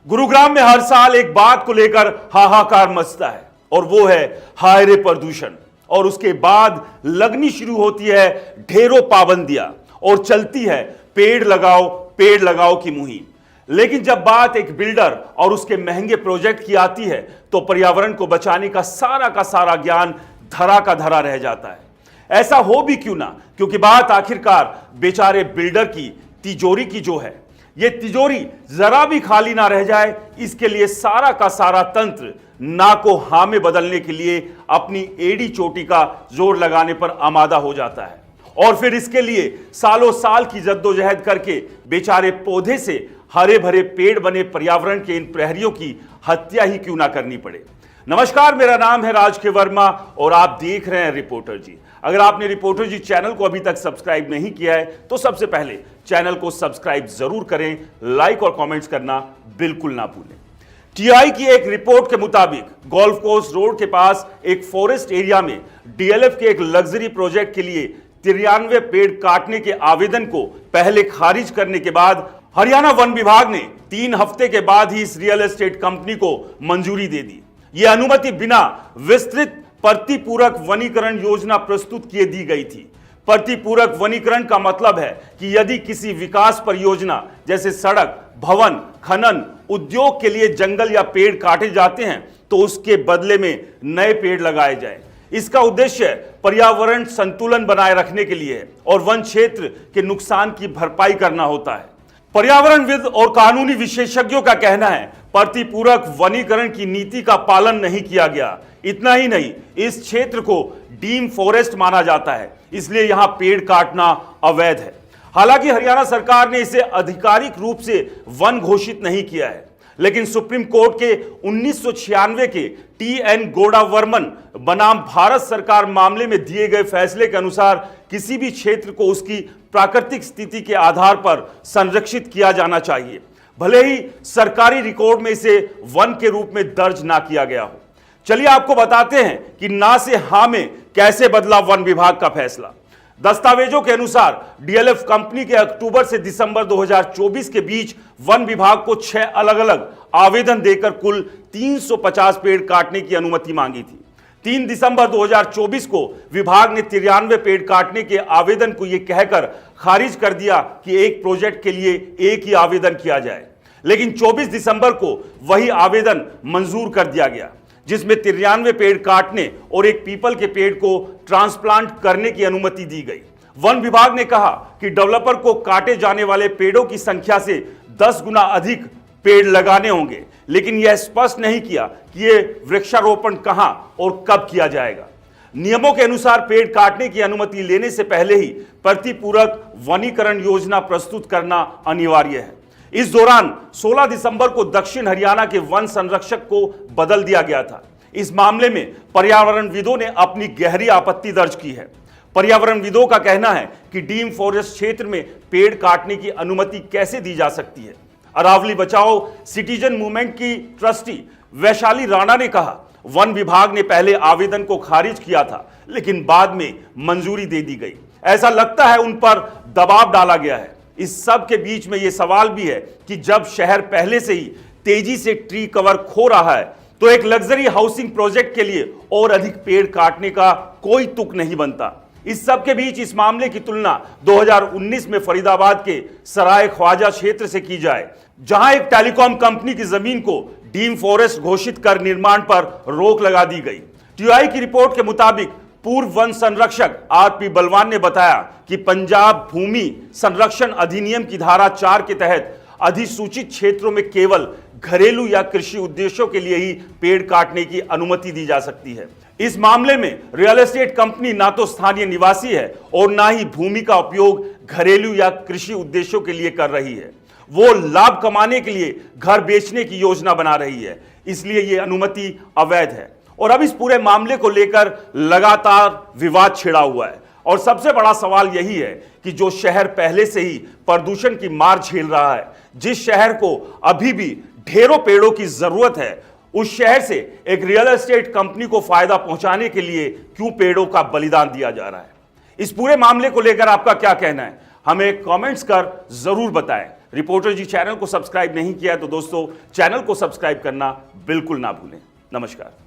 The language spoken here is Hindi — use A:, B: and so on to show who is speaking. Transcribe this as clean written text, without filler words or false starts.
A: गुरुग्राम में हर साल एक बात को लेकर हाहाकार मचता है और वो है हाय रे प्रदूषण। और उसके बाद लगनी शुरू होती है ढेरों पाबंदियां और चलती है पेड़ लगाओ की मुहिम। लेकिन जब बात एक बिल्डर और उसके महंगे प्रोजेक्ट की आती है तो पर्यावरण को बचाने का सारा ज्ञान धरा का धरा रह जाता है। ऐसा हो भी क्यों ना, क्योंकि बात आखिरकार बेचारे बिल्डर की तिजोरी की जो है। ये तिजोरी जरा भी खाली ना रह जाए, इसके लिए सारा का सारा तंत्र ना को हां में बदलने के लिए अपनी एड़ी चोटी का जोर लगाने पर आमादा हो जाता है। और फिर इसके लिए सालों साल की जद्दोजहद करके बेचारे पौधे से हरे भरे पेड़ बने पर्यावरण के इन प्रहरियों की हत्या ही क्यों ना करनी पड़े। नमस्कार, मेरा नाम है राज के वर्मा और आप देख रहे हैं रिपोर्टर जी। अगर आपने रिपोर्टर जी चैनल को अभी तक सब्सक्राइब नहीं किया है तो सबसे पहले चैनल को सब्सक्राइब जरूर करें, लाइक और कमेंट्स करना बिल्कुल ना भूलें। टीआई की एक रिपोर्ट के मुताबिक गोल्फ कोर्स रोड के पास एक फॉरेस्ट एरिया में डीएलएफ के एक लग्जरी प्रोजेक्ट के लिए 93 पेड़ काटने के आवेदन को पहले खारिज करने के बाद हरियाणा वन विभाग ने 3 हफ्ते के बाद ही इस रियल एस्टेट कंपनी को मंजूरी दे दी। यह अनुमति बिना विस्तृत प्रतिपूरक वनीकरण योजना प्रस्तुत किए दी गई थी। प्रतिपूरक वनीकरण का मतलब है कि यदि किसी विकास परियोजना जैसे सड़क, भवन, खनन, उद्योग के लिए जंगल या पेड़ काटे जाते हैं तो उसके बदले में नए पेड़ लगाए जाएं। इसका उद्देश्य पर्यावरण संतुलन बनाए रखने के लिए है और वन क्षेत्र के नुकसान की भरपाई करना होता है। पर्यावरणविद और कानूनी विशेषज्ञों का कहना है प्रतिपूरक वनीकरण की नीति का पालन नहीं किया गया। इतना ही नहीं, इस क्षेत्र को डीम फॉरेस्ट माना जाता है, इसलिए यहां पेड़ काटना अवैध है। हालांकि हरियाणा सरकार ने इसे आधिकारिक रूप से वन घोषित नहीं किया है, लेकिन सुप्रीम कोर्ट के 1996 के टी.एन. गोडावर्मन बनाम भारत सरकार मामले में दिए गए फैसले के अनुसार किसी भी क्षेत्र को उसकी प्राकृतिक स्थिति के आधार पर संरक्षित किया जाना चाहिए, भले ही सरकारी रिकॉर्ड में इसे वन के रूप में दर्ज ना किया गया हो। चलिए आपको बताते हैं कि ना से हां में कैसे बदला वन विभाग का फैसला। दस्तावेजों के अनुसार डीएलएफ कंपनी के अक्टूबर से दिसंबर 2024 के बीच वन विभाग को 6 अलग-अलग आवेदन देकर कुल 350 पेड़ काटने की अनुमति मांगी थी। 3 दिसंबर 2024 को विभाग ने 93 पेड़ काटने के आवेदन को यह कहकर खारिज कर दिया कि एक प्रोजेक्ट के लिए एक ही आवेदन किया जाए। लेकिन 24 दिसंबर को वही आवेदन मंजूर कर दिया गया, जिसमें 93 पेड़ काटने और एक पीपल के पेड़ को ट्रांसप्लांट करने की अनुमति दी गई। वन विभाग ने कहा कि डेवलपर को काटे जाने वाले पेड़ों की संख्या से 10 गुना अधिक पेड़ लगाने होंगे, लेकिन यह स्पष्ट नहीं किया कि यह वृक्षारोपण कहां और कब किया जाएगा। नियमों के अनुसार पेड़ काटने की अनुमति लेने से पहले ही प्रतिपूरक वनीकरण योजना प्रस्तुत करना अनिवार्य है। इस दौरान 16 दिसंबर को दक्षिण हरियाणा के वन संरक्षक को बदल दिया गया था। इस मामले में पर्यावरणविदों ने अपनी गहरी आपत्ति दर्ज की है। पर्यावरणविदों का कहना है कि डीम फॉरेस्ट क्षेत्र में पेड़ काटने की अनुमति कैसे दी जा सकती है। अरावली बचाओ सिटीजन मूवमेंट की ट्रस्टी वैशाली राणा ने कहा, वन विभाग ने पहले आवेदन को खारिज किया था, लेकिन बाद में मंजूरी दे दी गई। ऐसा लगता है उन पर दबाव डाला गया है। इस सब के बीच में यह सवाल भी है कि जब शहर पहले से ही तेजी से ट्री कवर खो रहा है तो एक लग्जरी हाउसिंग प्रोजेक्ट के लिए और अधिक पेड़ काटने का कोई तुक नहीं बनता। इस सब के बीच इस मामले की तुलना 2019 में फरीदाबाद के सराय ख्वाजा क्षेत्र से की जाए, जहां एक टेलीकॉम कंपनी की जमीन को डीम फॉरेस्ट घोषित कर निर्माण पर रोक लगा दी गई। टीआई की रिपोर्ट के मुताबिक पूर्व वन संरक्षक आर.पी. बलवान ने बताया कि पंजाब भूमि संरक्षण अधिनियम की धारा 4 के तहत अधिसूचित क्षेत्रों में केवल घरेलू या कृषि उद्देश्यों के लिए ही पेड़ काटने की अनुमति दी जा सकती है। इस मामले में रियल एस्टेट कंपनी ना तो स्थानीय निवासी है और ना ही भूमि का उपयोग घरेलू या कृषि उद्देश्यों के लिए कर रही है। वो लाभ कमाने के लिए घर बेचने की योजना बना रही है, इसलिए यह अनुमति अवैध है। और अब इस पूरे मामले को लेकर लगातार विवाद छिड़ा हुआ है और सबसे बड़ा सवाल यही है कि जो शहर पहले से ही प्रदूषण की मार झेल रहा है, जिस शहर को अभी भी ढेरों पेड़ों की जरूरत है, उस शहर से एक रियल एस्टेट कंपनी को फायदा पहुंचाने के लिए क्यों पेड़ों का बलिदान दिया जा रहा है। इस पूरे मामले को लेकर आपका क्या कहना है, हमें कमेंट्स कर जरूर बताएं। रिपोर्टर जी चैनल को सब्सक्राइब नहीं किया तो दोस्तों चैनल को सब्सक्राइब करना बिल्कुल ना भूलें। नमस्कार।